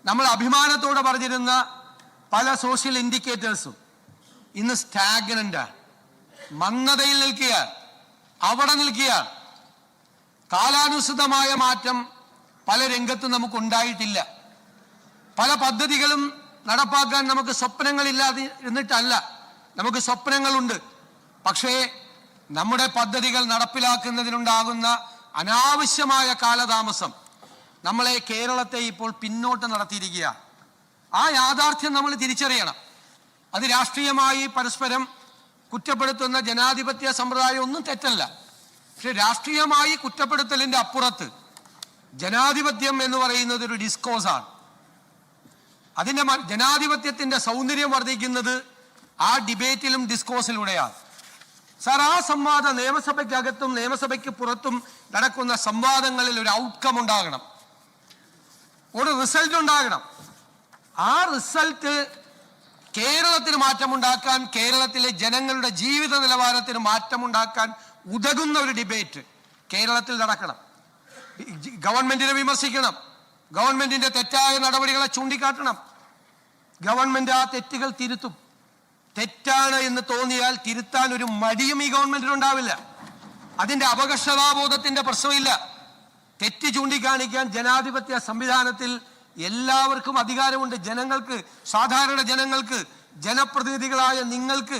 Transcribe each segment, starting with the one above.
നമ്മൾ അഭിമാനത്തോടെ പറഞ്ഞിരുന്ന പല സോഷ്യൽ ഇൻഡിക്കേറ്റേഴ്സും ഇന്ന് സ്റ്റാഗ്നന്റാണ്, മന്ദതയിൽ നിൽക്കുക, അവിടെ നിൽക്കുക. കാലാനുസൃതമായ മാറ്റം പല രംഗത്തും നമുക്ക് ഉണ്ടായിട്ടില്ല. പല പദ്ധതികളും നടപ്പാക്കാൻ നമുക്ക് സ്വപ്നങ്ങളില്ലാതെ ഇരുന്നിട്ടല്ല, നമുക്ക് സ്വപ്നങ്ങളുണ്ട്. പക്ഷേ നമ്മുടെ പദ്ധതികൾ നടപ്പിലാക്കുന്നതിനുണ്ടാകുന്ന അനാവശ്യമായ കാലതാമസം നമ്മളെ, കേരളത്തെ ഇപ്പോൾ പിന്നോട്ട് നടത്തിയിരിക്കുക. ആ യാഥാർത്ഥ്യം നമ്മൾ തിരിച്ചറിയണം. അത് രാഷ്ട്രീയമായി പരസ്പരം കുറ്റപ്പെടുത്തുന്ന ജനാധിപത്യ സമ്പ്രദായം ഒന്നും തെറ്റല്ല. പക്ഷെ രാഷ്ട്രീയമായി കുറ്റപ്പെടുത്തലിന്റെ അപ്പുറത്ത് ജനാധിപത്യം എന്ന് പറയുന്നത് ഒരു ഡിസ്കോസാണ്. അതിന്റെ ജനാധിപത്യത്തിന്റെ സൗന്ദര്യം വർദ്ധിക്കുന്നത് ആ ഡിബേറ്റിലും ഡിസ്കോസിലൂടെയാണ്. സാർ, ആ സംവാദം നിയമസഭയ്ക്കകത്തും നിയമസഭയ്ക്ക് പുറത്തും നടക്കുന്ന സംവാദങ്ങളിൽ ഒരു ഔട്ട്കം ഉണ്ടാകണം, ഒരു റിസൾട്ട് ഉണ്ടാകണം. ആ റിസൾട്ട് കേരളത്തിന് മാറ്റമുണ്ടാക്കാൻ, കേരളത്തിലെ ജനങ്ങളുടെ ജീവിത നിലവാരത്തിന് മാറ്റമുണ്ടാക്കാൻ ഉതകുന്ന ഒരു ഡിബേറ്റ് കേരളത്തിൽ നടക്കണം. ഗവൺമെന്റിനെ വിമർശിക്കണം, ഗവൺമെന്റിന്റെ തെറ്റായ നടപടികളെ ചൂണ്ടിക്കാട്ടണം. ഗവൺമെന്റ് ആ തെറ്റുകൾ തിരുത്തും. തെറ്റാണ് എന്ന് തോന്നിയാൽ തിരുത്താൻ ഒരു മടിയും ഈ ഗവൺമെന്റിനുണ്ടാവില്ല. അതിന്റെ അപകർഷതാബോധത്തിന്റെ പ്രശ്നമില്ല. തെറ്റ് ചൂണ്ടിക്കാണിക്കാൻ ജനാധിപത്യ സംവിധാനത്തിൽ എല്ലാവർക്കും അധികാരമുണ്ട്. ജനങ്ങൾക്ക്, സാധാരണ ജനങ്ങൾക്ക്, ജനപ്രതിനിധികളായ നിങ്ങൾക്ക്,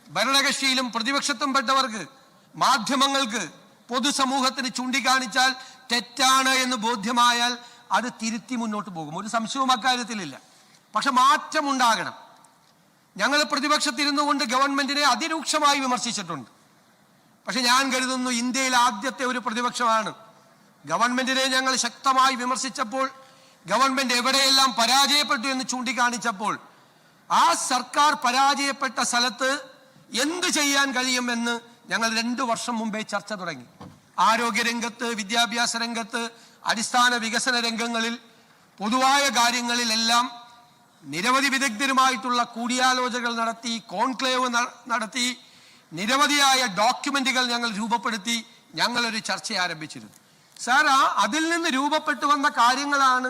ഭരണകക്ഷിയിലും പ്രതിപക്ഷത്തും പെട്ടവർക്ക്, മാധ്യമങ്ങൾക്ക്, പൊതുസമൂഹത്തിന് ചൂണ്ടിക്കാണിച്ചാൽ തെറ്റാണ് എന്ന് ബോധ്യമായാൽ അത് തിരുത്തി മുന്നോട്ട് പോകും. ഒരു സംശയവും അക്കാര്യത്തിലില്ല. പക്ഷെ മാറ്റമുണ്ടാകണം. ഞങ്ങൾ പ്രതിപക്ഷത്തിരുന്നു കൊണ്ട് ഗവൺമെന്റിനെ അതിരൂക്ഷമായി വിമർശിച്ചിട്ടുണ്ട്. പക്ഷെ ഞാൻ കരുതുന്നു ഇന്ത്യയിൽ ആദ്യത്തെ ഒരു പ്രതിപക്ഷമാണ്. ഗവൺമെന്റിനെ ഞങ്ങൾ ശക്തമായി വിമർശിച്ചപ്പോൾ, ഗവൺമെന്റ് എവിടെയെല്ലാം പരാജയപ്പെട്ടു എന്ന് ചൂണ്ടിക്കാണിച്ചപ്പോൾ, ആ സർക്കാർ പരാജയപ്പെട്ട സ്ഥലത്ത് എന്ത് ചെയ്യാൻ കഴിയുമെന്ന് ഞങ്ങൾ 2 വർഷം മുമ്പേ ചർച്ച തുടങ്ങി. ആരോഗ്യരംഗത്ത്, വിദ്യാഭ്യാസ രംഗത്ത്, അടിസ്ഥാന വികസന രംഗങ്ങളിൽ, പൊതുവായ കാര്യങ്ങളിലെല്ലാം നിരവധി വിദഗ്ധരുമായിട്ടുള്ള കൂടിയാലോചനകൾ നടത്തി, കോൺക്ലേവ് നടത്തി, നിരവധിയായ ഡോക്യുമെന്റുകൾ ഞങ്ങൾ രൂപപ്പെടുത്തി ഞങ്ങളൊരു ചർച്ച ആരംഭിച്ചിരുന്നു. സാർ, അതിൽ നിന്ന് രൂപപ്പെട്ടു വന്ന കാര്യങ്ങളാണ്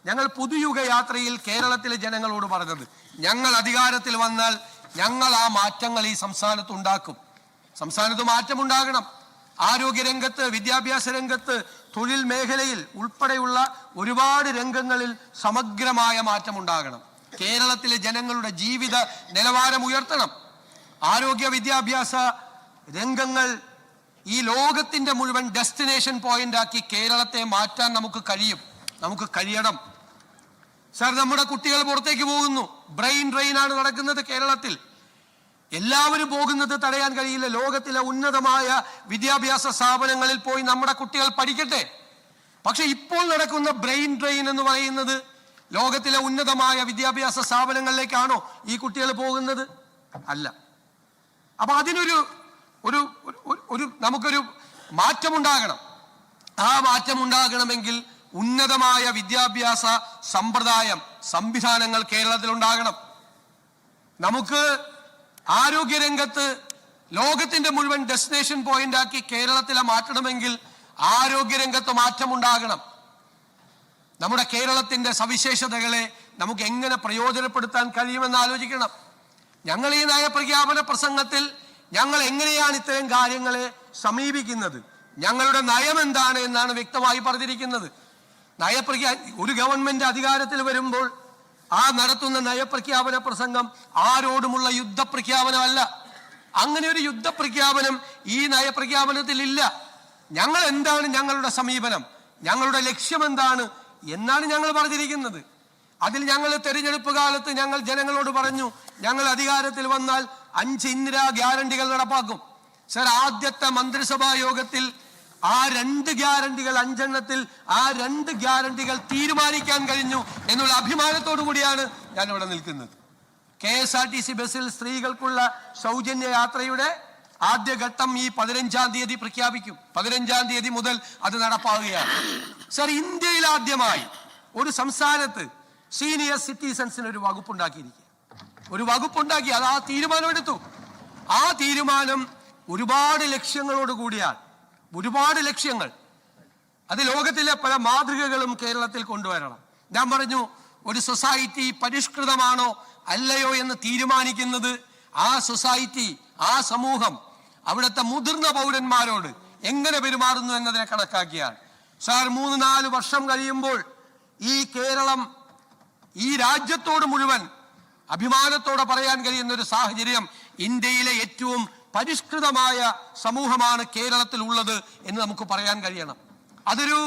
ഞങ്ങൾ പുതുയുഗ യാത്രയിൽ കേരളത്തിലെ ജനങ്ങളോട് പറഞ്ഞത്. ഞങ്ങൾ അധികാരത്തിൽ വന്നാൽ ഞങ്ങൾ ആ മാറ്റങ്ങൾ ഈ സംസ്ഥാനത്ത് ഉണ്ടാക്കും. സംസ്ഥാനത്ത് മാറ്റമുണ്ടാകണം. ആരോഗ്യരംഗത്ത്, വിദ്യാഭ്യാസ രംഗത്ത്, തൊഴിൽ മേഖലയിൽ ഉൾപ്പെടെയുള്ള ഒരുപാട് രംഗങ്ങളിൽ സമഗ്രമായ മാറ്റമുണ്ടാകണം. കേരളത്തിലെ ജനങ്ങളുടെ ജീവിത നിലവാരം ഉയർത്തണം. ആരോഗ്യ വിദ്യാഭ്യാസ രംഗങ്ങൾ ഈ ലോകത്തിന്റെ മുഴുവൻ ഡെസ്റ്റിനേഷൻ പോയിന്റ് ആക്കി കേരളത്തെ മാറ്റാൻ നമുക്ക് കഴിയും, നമുക്ക് കഴിയണം. സാർ, നമ്മുടെ കുട്ടികൾ പുറത്തേക്ക് പോകുന്നു. ബ്രെയിൻ ഡ്രെയിൻ ആണ് നടക്കുന്നത് കേരളത്തിൽ. എല്ലാവരും പോകുന്നത് തടയാൻ കഴിയില്ല. ലോകത്തിലെ ഉന്നതമായ വിദ്യാഭ്യാസ സ്ഥാപനങ്ങളിൽ പോയി നമ്മുടെ കുട്ടികൾ പഠിക്കട്ടെ. പക്ഷെ ഇപ്പോൾ നടക്കുന്ന ബ്രെയിൻ ഡ്രെയിൻ എന്ന് പറയുന്നത് ലോകത്തിലെ ഉന്നതമായ വിദ്യാഭ്യാസ സ്ഥാപനങ്ങളിലേക്കാണോ ഈ കുട്ടികൾ പോകുന്നത്? അല്ല. അപ്പൊ അതിനൊരു നമുക്കൊരു മാറ്റമുണ്ടാകണം. ആ മാറ്റമുണ്ടാകണമെങ്കിൽ ഉന്നതമായ വിദ്യാഭ്യാസ സമ്പ്രദായം, സംവിധാനങ്ങൾ കേരളത്തിൽ ഉണ്ടാകണം. നമുക്ക് ആരോഗ്യരംഗത്ത് ലോകത്തിന്റെ മുഴുവൻ ഡെസ്റ്റിനേഷൻ പോയിന്റ് ആക്കി കേരളത്തിലെ മാറ്റണമെങ്കിൽ ആരോഗ്യരംഗത്ത് മാറ്റമുണ്ടാകണം. നമ്മുടെ കേരളത്തിന്റെ സവിശേഷതകളെ നമുക്ക് എങ്ങനെ പ്രയോജനപ്പെടുത്താൻ കഴിയുമെന്ന് ആലോചിക്കണം. ഞങ്ങൾ ഈ നയപ്രഖ്യാപന പ്രസംഗത്തിൽ ഞങ്ങൾ എങ്ങനെയാണ് ഇത്തരം കാര്യങ്ങളെ സമീപിക്കുന്നത്, ഞങ്ങളുടെ നയം എന്താണ് എന്നാണ് വ്യക്തമായി പറഞ്ഞിരിക്കുന്നത്. ഒരു ഗവൺമെന്റ് അധികാരത്തിൽ വരുമ്പോൾ ആ നടത്തുന്ന നയപ്രഖ്യാപന പ്രസംഗം ആരോടുമുള്ള യുദ്ധപ്രഖ്യാപനമല്ല. അങ്ങനെ ഒരു യുദ്ധപ്രഖ്യാപനം ഈ നയപ്രഖ്യാപനത്തിൽ ഇല്ല. ഞങ്ങൾ എന്താണ് ഞങ്ങളുടെ സമീപനം, ഞങ്ങളുടെ ലക്ഷ്യം എന്താണ് എന്നാണ് ഞങ്ങൾ പറഞ്ഞിരിക്കുന്നത്. അതിൽ ഞങ്ങൾ തെരഞ്ഞെടുപ്പ് കാലത്ത് ഞങ്ങൾ ജനങ്ങളോട് പറഞ്ഞു, ഞങ്ങൾ അധികാരത്തിൽ വന്നാൽ 5 ഇന്ദിരാ ഗ്യാരണ്ടികൾ നടപ്പാക്കും. സർ, ആദ്യത്തെ മന്ത്രിസഭാ യോഗത്തിൽ ആ 2 ഗ്യാരണ്ടികൾ, 5 എണ്ണത്തിൽ ആ 2 ഗ്യാരണ്ടികൾ തീരുമാനിക്കാൻ കഴിഞ്ഞു എന്നുള്ള അഭിമാനത്തോടു കൂടിയാണ് ഞാൻ ഇവിടെ നിൽക്കുന്നത്. KSRTC ബസ്സിൽ സ്ത്രീകൾക്കുള്ള സൗജന്യ യാത്രയുടെ ആദ്യഘട്ടം ഈ 15-ാം തീയതി പ്രഖ്യാപിക്കും. 15-ാം തീയതി മുതൽ അത് നടപ്പാവുകയാണ്. സർ, ഇന്ത്യയിൽ ആദ്യമായി ഒരു സംസ്ഥാനത്ത് സീനിയർ സിറ്റിസൺസിന് ഒരു വകുപ്പുണ്ടാക്കിയിരിക്കുക. ഒരു വകുപ്പുണ്ടാക്കി, അത് ആ തീരുമാനമെടുത്തു. ആ തീരുമാനം ഒരുപാട് ലക്ഷ്യങ്ങളോട് കൂടിയാണ്. ഒരുപാട് ലക്ഷ്യങ്ങൾ. അത് ലോകത്തിലെ പല മാതൃകകളും കേരളത്തിൽ കൊണ്ടുവരണം. ഞാൻ പറഞ്ഞു, ഒരു സൊസൈറ്റി പരിഷ്കൃതമാണോ അല്ലയോ എന്ന് തീരുമാനിക്കുന്നത് ആ സൊസൈറ്റി, ആ സമൂഹം അവിടുത്തെ മുതിർന്ന പൗരന്മാരോട് എങ്ങനെ പെരുമാറുന്നു എന്നതിനെ കണക്കാക്കിയാണ്. സാർ, 3-4 വർഷം കഴിയുമ്പോൾ ഈ കേരളം ഈ രാജ്യത്തോട് മുഴുവൻ അഭിമാനത്തോടെ പറയാൻ കഴിയുന്ന ഒരു സാഹചര്യം, ഇന്ത്യയിലെ ഏറ്റവും പരിഷ്കൃതമായ സമൂഹമാണ് കേരളത്തിൽ ഉള്ളത് എന്ന് നമുക്ക് പറയാൻ കഴിയണം. അതൊരു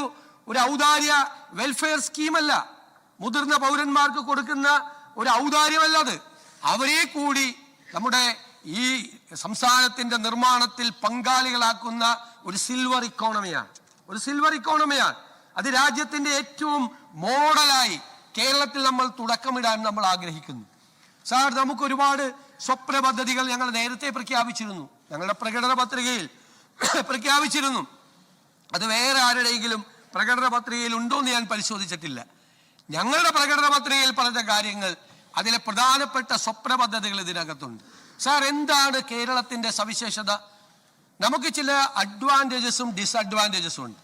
ഔദാര്യ വെൽഫെയർ സ്കീമല്ല, മുതിർന്ന പൗരന്മാർക്ക് കൊടുക്കുന്ന ഒരു ഔദാര്യമല്ല. അത് അവരെ കൂടി നമ്മുടെ ഈ സംസ്ഥാനത്തിന്റെ നിർമ്മാണത്തിൽ പങ്കാളികളാക്കുന്ന ഒരു സിൽവർ ഇക്കോണമിയാണ്. അത് രാജ്യത്തിന്റെ ഏറ്റവും മോഡലായി കേരളത്തിൽ നമ്മൾ തുടക്കമിടാൻ നമ്മൾ ആഗ്രഹിക്കുന്നു. സാർ, നമുക്ക് ഒരുപാട് സ്വപ്ന പദ്ധതികൾ ഞങ്ങൾ നേരത്തെ പ്രഖ്യാപിച്ചിരുന്നു, ഞങ്ങളുടെ പ്രകടന പത്രികയിൽ പ്രഖ്യാപിച്ചിരുന്നു. അത് വേറെ ആരുടെയെങ്കിലും പ്രകടന പത്രികയിൽ ഉണ്ടോ എന്ന് ഞാൻ പരിശോധിച്ചിട്ടില്ല. ഞങ്ങളുടെ പ്രകടന പത്രികയിൽ പറഞ്ഞ കാര്യങ്ങൾ, അതിലെ പ്രധാനപ്പെട്ട സ്വപ്ന പദ്ധതികൾ ഇതിനകത്തുണ്ട്. സാർ, എന്താണ് കേരളത്തിന്റെ സവിശേഷത? നമുക്ക് ചില അഡ്വാൻറ്റേജസും ഡിസഡ്വാൻറ്റേജസും ഉണ്ട്.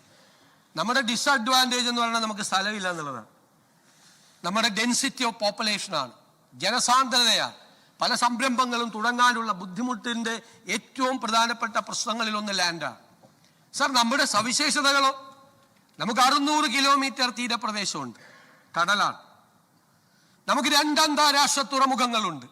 നമ്മുടെ ഡിസഡ്വാൻറ്റേജ് എന്ന് പറഞ്ഞാൽ നമുക്ക് സ്ഥലമില്ല എന്നുള്ളതാണ്. നമ്മുടെ ഡെൻസിറ്റി ഓഫ് പോപ്പുലേഷനാണ്, ജനസാന്ദ്രതയാണ്. പല സംരംഭങ്ങളും തുടങ്ങാനുള്ള ബുദ്ധിമുട്ടിന്റെ ഏറ്റവും പ്രധാനപ്പെട്ട പ്രശ്നങ്ങളിലൊന്ന് ലാൻഡാണ്. സാർ, നമ്മുടെ സവിശേഷതകളോ? നമുക്ക് 600 കിലോമീറ്റർ തീരപ്രദേശമുണ്ട്, കടലാണ്. നമുക്ക് 2 അന്താരാഷ്ട്ര തുറമുഖങ്ങളുണ്ട്.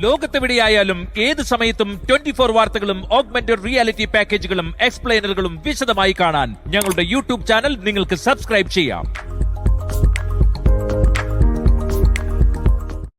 ലോകത്തെവിടെയായാലും ഏത് സമയത്തും 24 വാർത്തകളും ഓഗ്മെന്റഡ് റിയാലിറ്റി പാക്കേജുകളും എക്സ്പ്ലെയിനറുകളും വിശദമായി കാണാൻ ഞങ്ങളുടെ യൂട്യൂബ് ചാനൽ നിങ്ങൾക്ക് സബ്സ്ക്രൈബ് ചെയ്യാം.